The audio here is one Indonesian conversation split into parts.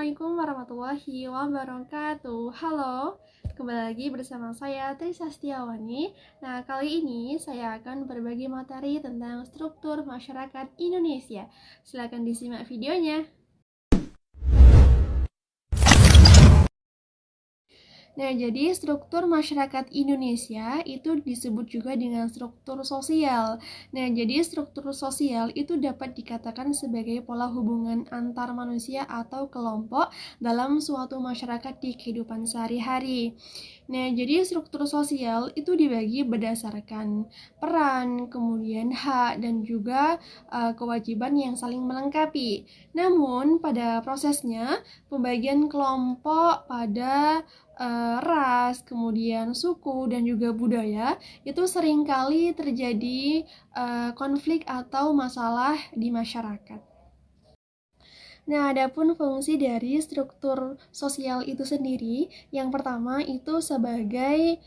Assalamualaikum warahmatullahi wabarakatuh. Halo, kembali lagi bersama saya Trisa Setiawani. Nah, kali ini saya akan berbagi materi tentang struktur masyarakat Indonesia. Silakan disimak videonya. Nah, jadi struktur masyarakat Indonesia itu disebut juga dengan struktur sosial. Nah, jadi struktur sosial itu dapat dikatakan sebagai pola hubungan antar manusia atau kelompok dalam suatu masyarakat di kehidupan sehari-hari. Nah, jadi struktur sosial itu dibagi berdasarkan peran, kemudian hak, dan juga kewajiban yang saling melengkapi. Namun, pada prosesnya, pembagian kelompok pada ras, kemudian suku, dan juga budaya itu seringkali terjadi konflik atau masalah di masyarakat. Nah, adapun fungsi dari struktur sosial itu sendiri, yang pertama itu sebagai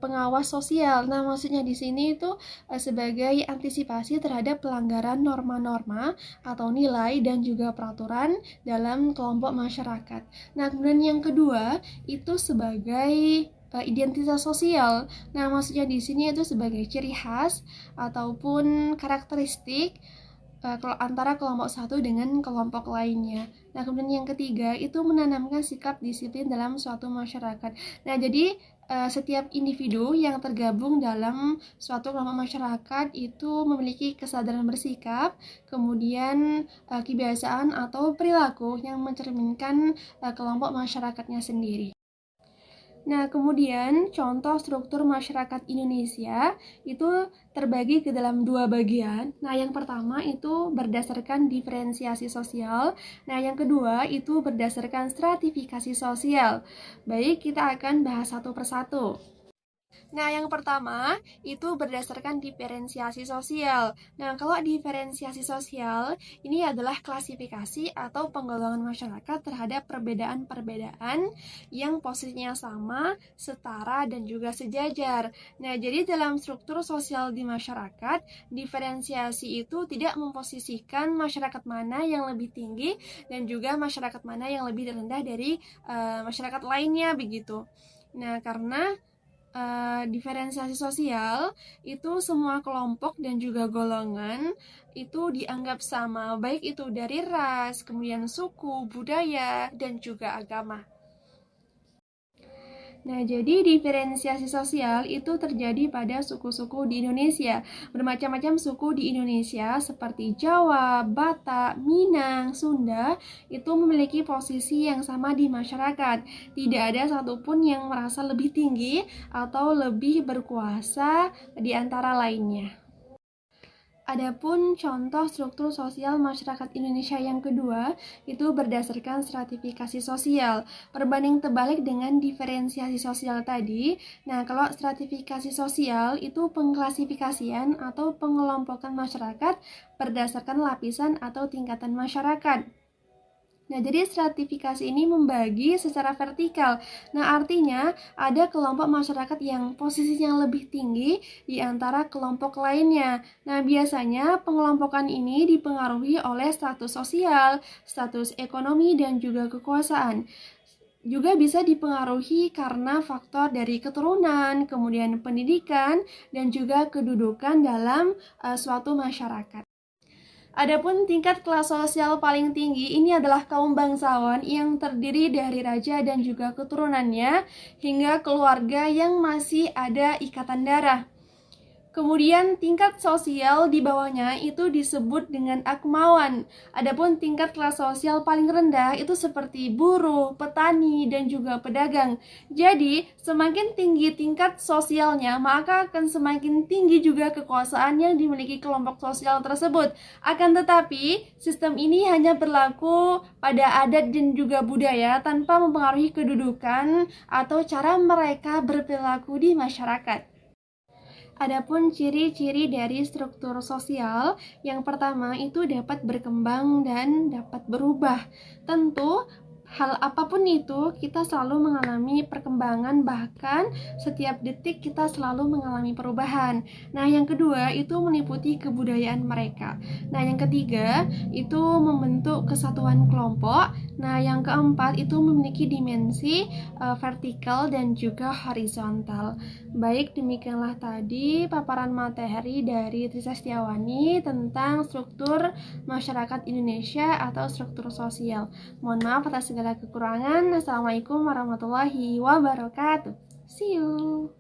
pengawas sosial. Nah, maksudnya di sini itu sebagai antisipasi terhadap pelanggaran norma-norma atau nilai dan juga peraturan dalam kelompok masyarakat. Nah, kemudian yang kedua itu sebagai identitas sosial. Nah, maksudnya di sini itu sebagai ciri khas ataupun karakteristik antara kelompok satu dengan kelompok lainnya. Nah, kemudian yang ketiga itu menanamkan sikap disiplin dalam suatu masyarakat. Nah, jadi setiap individu yang tergabung dalam suatu kelompok masyarakat itu memiliki kesadaran bersikap, kemudian kebiasaan atau perilaku yang mencerminkan kelompok masyarakatnya sendiri. Nah, kemudian contoh struktur masyarakat Indonesia itu terbagi ke dalam dua bagian. Nah, yang pertama itu berdasarkan diferensiasi sosial. Nah, yang kedua itu berdasarkan stratifikasi sosial. Baik, kita akan bahas satu persatu. Nah, yang pertama itu berdasarkan diferensiasi sosial. Nah, kalau diferensiasi sosial ini adalah klasifikasi atau penggolongan masyarakat terhadap perbedaan-perbedaan yang posisinya sama, setara, dan juga sejajar. Nah, jadi dalam struktur sosial di masyarakat, diferensiasi itu tidak memposisikan masyarakat mana yang lebih tinggi dan juga masyarakat mana yang lebih rendah dari masyarakat lainnya begitu. Nah, karena diferensiasi sosial itu semua kelompok dan juga golongan itu dianggap sama, baik itu dari ras, kemudian suku, budaya, dan juga agama. Nah, jadi diferensiasi sosial itu terjadi pada suku-suku di Indonesia. Bermacam-macam suku di Indonesia seperti Jawa, Batak, Minang, Sunda itu memiliki posisi yang sama di masyarakat. Tidak ada satupun yang merasa lebih tinggi atau lebih berkuasa di antara lainnya. Adapun contoh struktur sosial masyarakat Indonesia yang kedua itu berdasarkan stratifikasi sosial. Berbanding terbalik dengan diferensiasi sosial tadi, nah kalau stratifikasi sosial itu pengklasifikasian atau pengelompokan masyarakat berdasarkan lapisan atau tingkatan masyarakat. Nah, jadi stratifikasi ini membagi secara vertikal. Nah, artinya ada kelompok masyarakat yang posisinya lebih tinggi di antara kelompok lainnya. Nah, biasanya pengelompokan ini dipengaruhi oleh status sosial, status ekonomi, dan juga kekuasaan. Juga bisa dipengaruhi karena faktor dari keturunan, kemudian pendidikan, dan juga kedudukan dalam suatu masyarakat. Adapun tingkat kelas sosial paling tinggi ini adalah kaum bangsawan yang terdiri dari raja dan juga keturunannya hingga keluarga yang masih ada ikatan darah. Kemudian tingkat sosial di bawahnya itu disebut dengan akmawan. Adapun tingkat kelas sosial paling rendah itu seperti buruh, petani, dan juga pedagang. Jadi, semakin tinggi tingkat sosialnya, maka akan semakin tinggi juga kekuasaan yang dimiliki kelompok sosial tersebut. Akan tetapi, sistem ini hanya berlaku pada adat dan juga budaya tanpa mempengaruhi kedudukan atau cara mereka berperilaku di masyarakat. Adapun ciri-ciri dari struktur sosial, yang pertama itu dapat berkembang dan dapat berubah. Tentu, hal apapun itu kita selalu mengalami perkembangan, bahkan setiap detik kita selalu mengalami perubahan. Nah, yang kedua itu meliputi kebudayaan mereka. Nah, yang ketiga itu membentuk kesatuan kelompok. Nah, yang keempat itu memiliki dimensi vertikal dan juga horizontal. Baik, demikianlah tadi paparan materi dari Trisa Setiawani tentang struktur masyarakat Indonesia atau struktur sosial. Mohon maaf atas segala kekurangan. Assalamualaikum warahmatullahi wabarakatuh. See you.